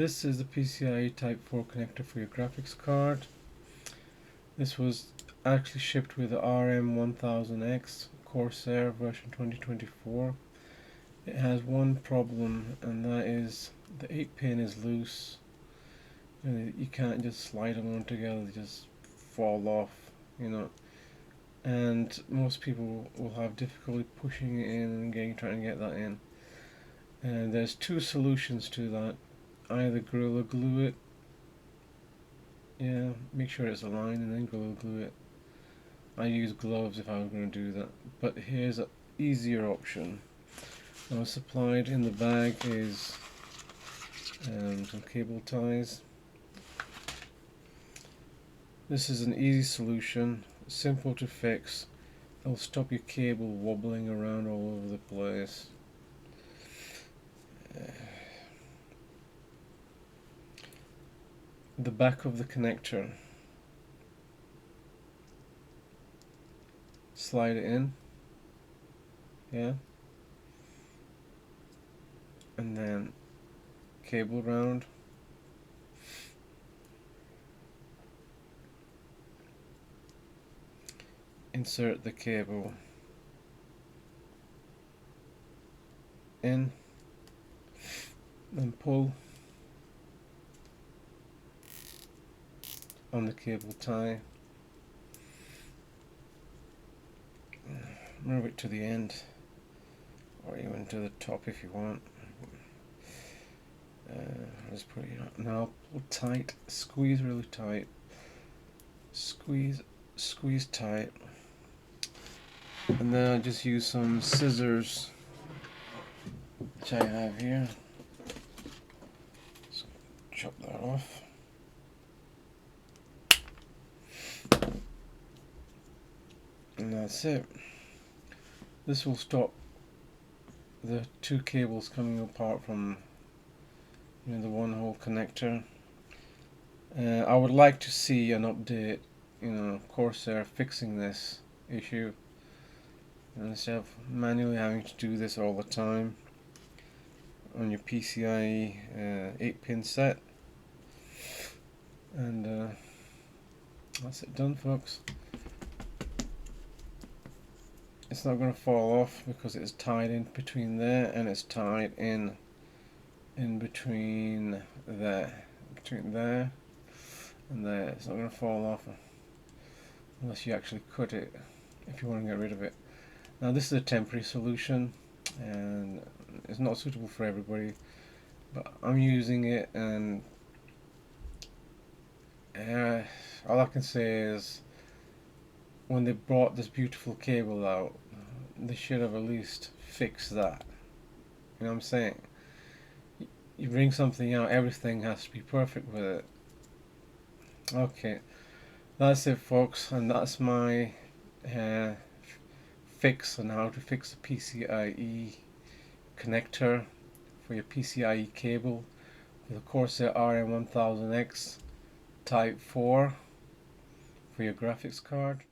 This is the PCIe Type 4 connector for your graphics card. This was actually shipped with the RM1000x Corsair version 2024. It has one problem, and that is the 8-pin is loose. You can't just slide them on together, they just fall off, and most people will have difficulty pushing it in and trying to get that in. And there's two solutions to that. Either Gorilla Glue it, make sure it's aligned, and then Gorilla Glue it. I use gloves if I was going to do that, but here's an easier option. Now, supplied in the bag is some cable ties. This is an easy solution, simple to fix. It'll stop your cable wobbling around all over the place. The back of the connector, slide it in, and then cable round, insert the cable in, then pull on the cable tie, move it to the end or even to the top if you want. Just put it on. Now pull tight, squeeze really tight, squeeze tight, and then I'll just use some scissors which I have here. So chop that off. And that's it. This will stop the two cables coming apart from the one hole connector. I would like to see an update, Corsair fixing this issue, instead of manually having to do this all the time on your PCIe 8-pin set. And that's it done, folks. It's not going to fall off because it's tied in between there, and it's tied in between there and there. It's not going to fall off unless you actually cut it if you want to get rid of it. Now, this is a temporary solution and it's not suitable for everybody, but I'm using it, and all I can say is, when they brought this beautiful cable out, they should have at least fixed that. You know what I'm saying? You bring something out, everything has to be perfect with it. Okay, that's it, folks, and that's my fix on how to fix the PCIe connector for your PCIe cable for the Corsair RM1000x Type 4 for your graphics card.